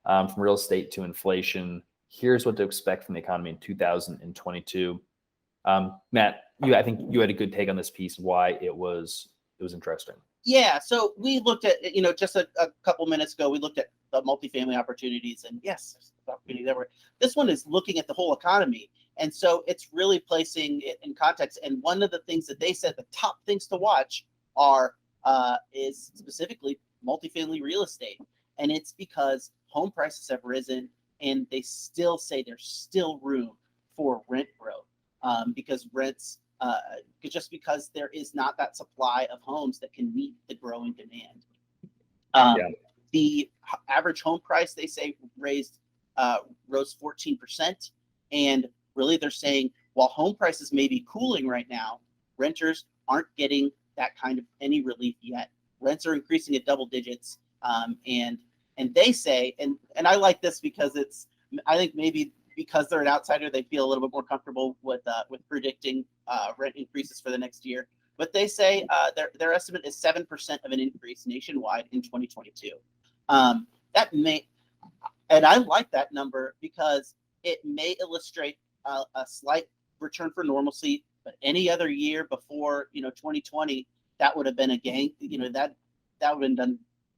from real estate to inflation. Here's what to expect from the economy in 2022. Matt, I think you had a good take on this piece, why it was interesting. Yeah, so we looked at, just a couple minutes ago, we looked at the multifamily opportunities, and yes, there's opportunity there. This one is looking at the whole economy, and so it's really placing it in context. And one of the things that they said, the top things to watch is specifically multifamily real estate, and it's because home prices have risen, and they still say there's still room for rent growth, because rents. Just because there is not that supply of homes that can meet the growing demand. The average home price, they say, rose 14%. And really they're saying, while home prices may be cooling right now, renters aren't getting that kind of any relief yet. Rents are increasing at double digits. And they say, and I like this because I think maybe because they're an outsider, they feel a little bit more comfortable with predicting rent increases for the next year. But they say their estimate is 7% of an increase nationwide in 2022. And I like that number because it may illustrate a slight return for normalcy. But any other year before 2020, that would have been a gang. That would have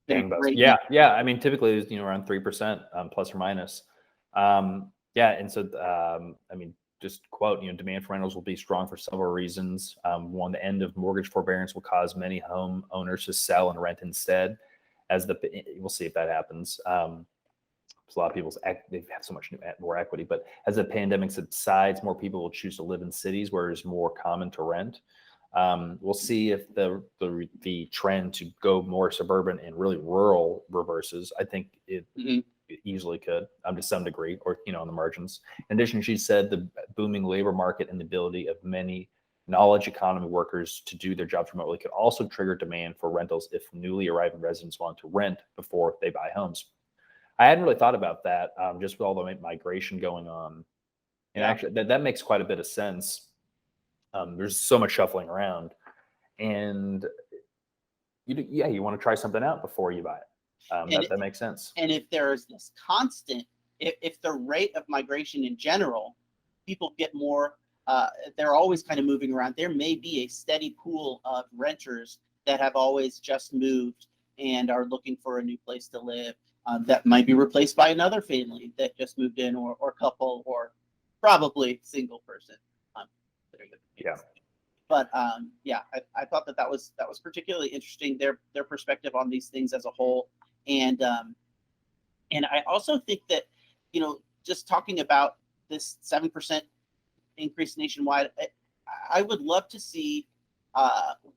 been great. Yeah. I mean, typically it's around 3%, plus or minus. Yeah, and so I mean, just quote, demand for rentals will be strong for several reasons. One, the end of mortgage forbearance will cause many home owners to sell and rent instead. We'll see if that happens. A lot of people they have so much more equity, but as the pandemic subsides, more people will choose to live in cities where it's more common to rent. We'll see if the trend to go more suburban and really rural reverses. I think it easily could, to some degree, or on the margins. In addition, she said the booming labor market and the ability of many knowledge economy workers to do their jobs remotely could also trigger demand for rentals if newly arriving residents want to rent before they buy homes. I hadn't really thought about that, just with all the migration going on, and actually that makes quite a bit of sense. There's so much shuffling around, and you want to try something out before you buy it. That makes sense. And if there is this constant, if the rate of migration in general, people get more, they're always kind of moving around. There may be a steady pool of renters that have always just moved and are looking for a new place to live. That might be replaced by another family that just moved in, or couple, or probably single person. Yeah. But I thought that was particularly interesting, their perspective on these things as a whole. And I also think that, just talking about this 7% increase nationwide, I would love to see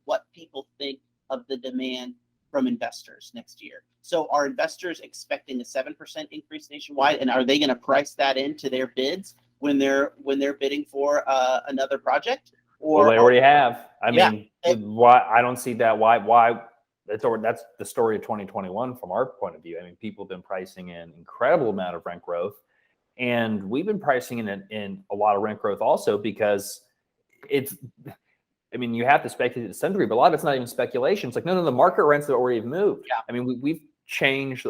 what people think of the demand from investors next year. So are investors expecting a 7% increase nationwide, and are they going to price that into their bids when they're bidding for another project? Well, they already have. I mean, why? I don't see that. Why? That's the story of 2021 from our point of view. I mean, people have been pricing in incredible amount of rent growth, and we've been pricing in a lot of rent growth also, because it's. I mean, you have to speculate to some degree, but a lot of it's not even speculation. It's like, no, the market rents have already moved. Yeah. I mean, we've changed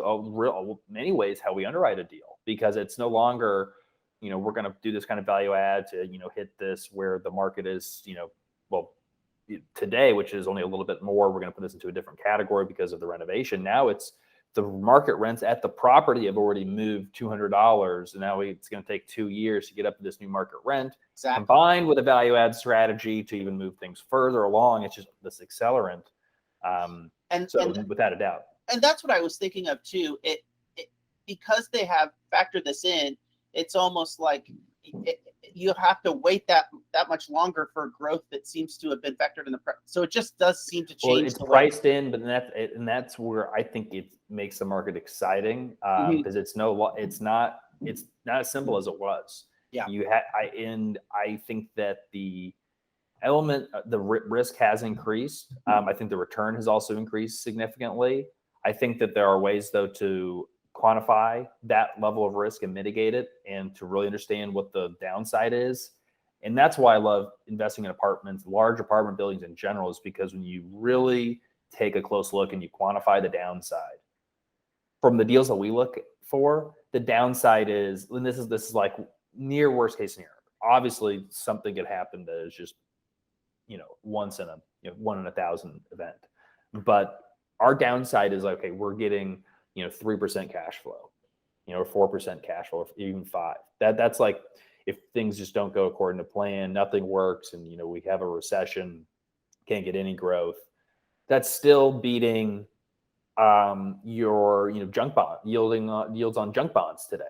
many ways how we underwrite a deal, because it's no longer, we're going to do this kind of value add to, hit this where the market is, today, which is only a little bit more. We're going to put this into a different category because of the renovation. Now it's the market rents at the property have already moved $200, and now it's going to take 2 years to get up to this new market rent. Exactly. Combined with a value add strategy to even move things further along, it's just this accelerant. And without a doubt. And that's what I was thinking of too. It because they have factored this in, it's almost like you have to wait that much longer for growth that seems to have been factored in the so it just does seem to change. Well, it's priced in, but that's where I think it makes the market exciting, because it's not as simple as it was. Yeah. I think that the element, the risk has increased. I think the return has also increased significantly. I think that there are ways, though, to quantify that level of risk and mitigate it, and to really understand what the downside is. And that's why I love investing in apartments, large apartment buildings in general, is because when you really take a close look and you quantify the downside, from the deals that we look for, the downside is, and this is like near worst case scenario. Obviously, something could happen that is just, once in a 1 in 1,000 event. But our downside is, okay, we're getting 3% cash flow, or 4% cash flow, or even 5. That's like, if things just don't go according to plan, nothing works, and we have a recession, can't get any growth. That's still beating your junk bond yields on junk bonds today.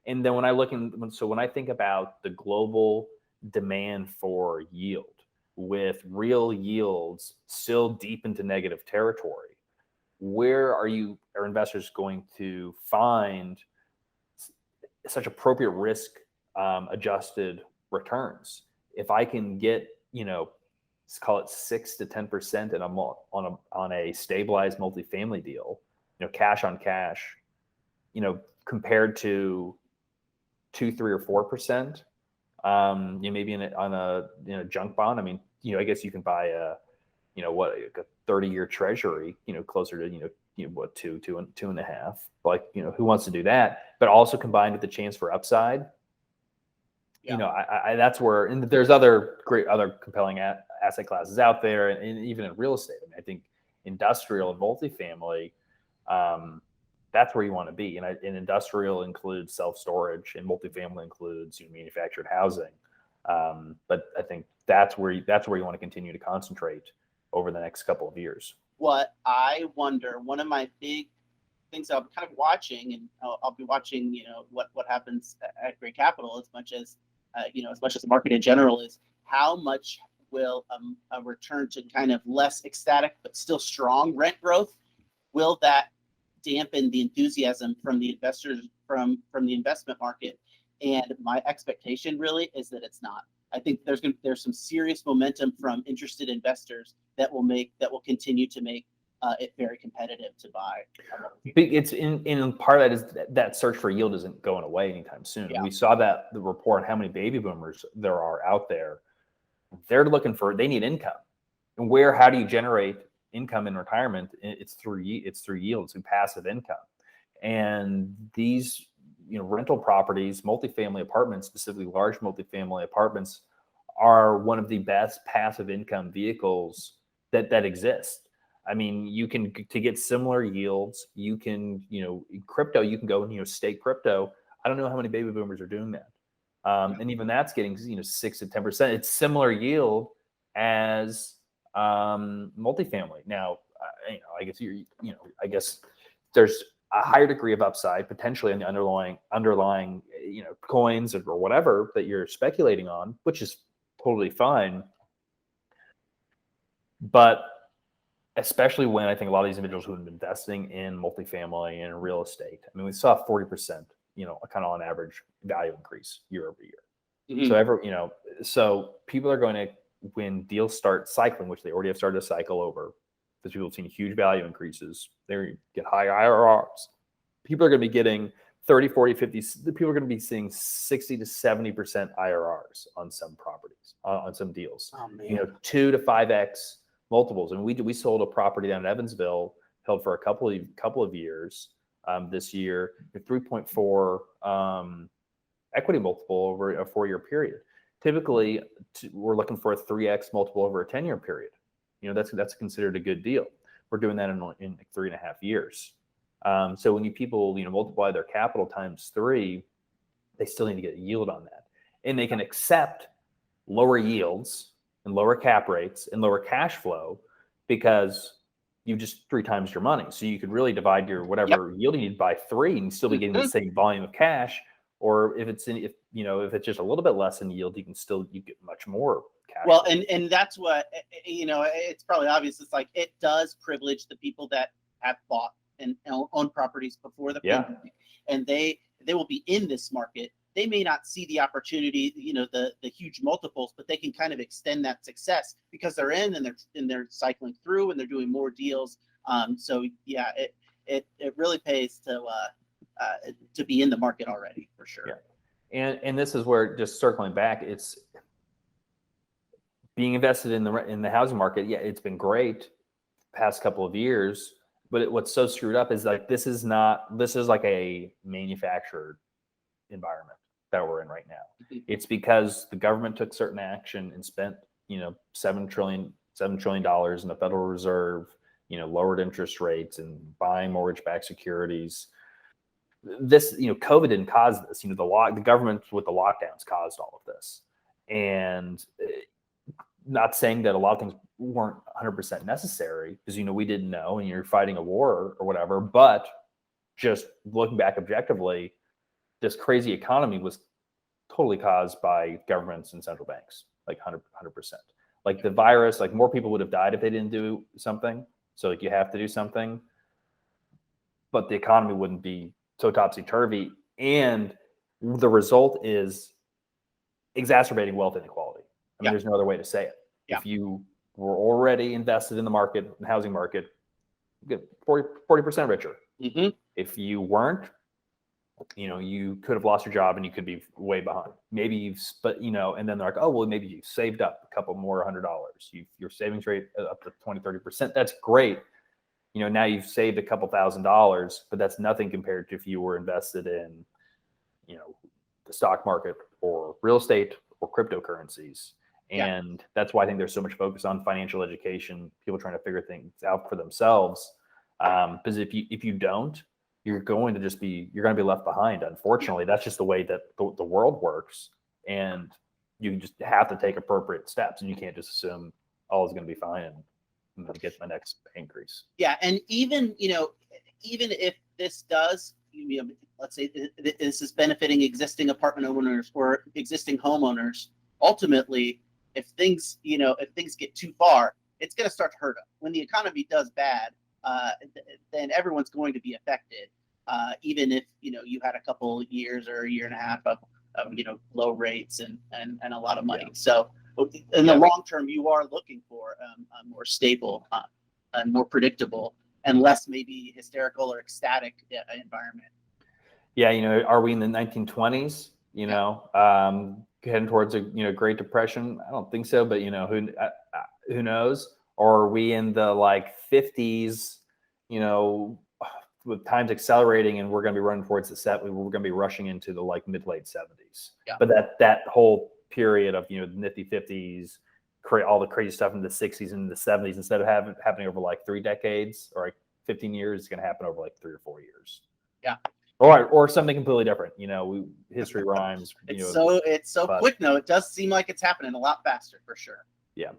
And then when I think about the global demand for yield, with real yields still deep into negative territory, where are investors going to find such appropriate risk adjusted returns? If I can get, let's call it 6 to 10% on a stabilized multifamily deal, cash on cash, compared to 2, 3, or 4%, maybe on a junk bond. I mean, I guess you can buy a 30-year treasury, closer to, what, 2.5. Like, who wants to do that? But also combined with the chance for upside. I that's where, and there's other compelling asset classes out there, and even in real estate. I think industrial and multifamily, that's where you want to be. And industrial includes self-storage, and multifamily includes manufactured housing. But I think that's where you want to continue to concentrate over the next couple of years. What I wonder, one of my big things I'm kind of watching, and I'll be watching, what happens at Great Capital as much as the market in general, is how much will a return to kind of less ecstatic but still strong rent growth, will that dampen the enthusiasm from the investors, from the investment market? And my expectation really is that it's not. I think there's some serious momentum from interested investors that will continue to make it very competitive to buy. It's in part of that is that search for yield isn't going away anytime soon. Yeah. We saw the report on how many baby boomers there are out there. They need income. And how do you generate income in retirement? It's through yields and passive income. And these rental properties, multifamily apartments, specifically large multifamily apartments, are one of the best passive income vehicles that exist. I mean, to get similar yields, you can, crypto, you can go and, stake crypto. I don't know how many baby boomers are doing that. And even that's getting, 6 to 10%. It's similar yield as multifamily. Now, I guess there's a higher degree of upside potentially in the underlying coins or whatever that you're speculating on, which is totally fine. But especially when I think a lot of these individuals who have been investing in multifamily and real estate, I mean, we saw 40%, kind of on average value increase year over year. Mm-hmm. So people are going to, when deals start cycling, which they already have started to cycle over, because people have seen huge value increases, they get high IRRs. People are going to be getting 30, 40, 50, people are going to be seeing 60 to 70% IRRs on some properties, on some deals. Oh, man. 2 to 5x multiples. And we sold a property down in Evansville, held for a couple of years this year, 3.4 equity multiple over a 4-year period. Typically, we're looking for a 3x multiple over a 10-year period. That's considered a good deal. We're doing that in 3.5 years. So when people multiply their capital times 3, they still need to get a yield on that, and they can accept lower yields and lower cap rates and lower cash flow because you just 3 times your money. So you could really divide your whatever yield you need by 3 and still be getting the same volume of cash. Or if it's just a little bit less in yield, you get much more cash. Well, and that's what, it's probably obvious. It's like, it does privilege the people that have bought and owned properties before the pandemic, and they will be in this market. They may not see the opportunity, the huge multiples, but they can kind of extend that success because they're in and they're cycling through and they're doing more deals. So yeah, it really pays to be in the market already, for sure. Yeah. And this is where, just circling back, it's being invested in the housing market. Yeah, it's been great past couple of years. But what's so screwed up is like this is like a manufactured environment that we're in right now. Mhm. It's because the government took certain action and spent, $7 trillion in the Federal Reserve, lowered interest rates and buying mortgage-backed securities. This, COVID didn't cause this. The government with the lockdowns caused all of this. And not saying that a lot of things weren't 100% necessary, because we didn't know, and you're fighting a war or whatever. But just looking back objectively, this crazy economy was totally caused by governments and central banks, like 100%. Like the virus, like more people would have died if they didn't do something. So like you have to do something, but the economy wouldn't be so topsy-turvy. And the result is exacerbating wealth inequality. I mean, there's no other way to say it. Yeah. If you were already invested in the market, the housing market, you get 40% richer. Mm-hmm. If you weren't, you could have lost your job and you could be way behind. Maybe and then they're like, oh, well, maybe you saved up a couple more $100. Your savings rate up to 20-30%. That's great. Now you've saved a couple $1,000s, but that's nothing compared to if you were invested in, the stock market or real estate or cryptocurrencies. And that's why I think there's so much focus on financial education, people trying to figure things out for themselves. Because if you don't, you're going to be left behind. Unfortunately, that's just the way that the world works. And you just have to take appropriate steps, and you can't just assume all is going to be fine and I'm going to get my next pay increase. Yeah. And even if this does, let's say this is benefiting existing apartment owners or existing homeowners, ultimately, if things get too far, it's going to start to hurt them. When the economy does bad, then everyone's going to be affected. Even if you had a couple years or a year and a half of low rates and a lot of money. Yeah. So in the long term, you are looking for a more stable and more predictable and less maybe hysterical or ecstatic environment. Yeah, are we in the 1920s? Heading towards a Great Depression? I don't think so, but who knows? Or are we in the 50s? With times accelerating, and we're going to be running towards we're going to be rushing into the mid late 70s. Yeah. But that whole period of the nifty 50s, all the crazy stuff in the 60s and the 70s, instead of happening over 3 decades or 15 years, it's going to happen over 3 or 4 years. Yeah. Or something completely different. History rhymes. It's so quick. No, it does seem like it's happening a lot faster for sure. Yeah.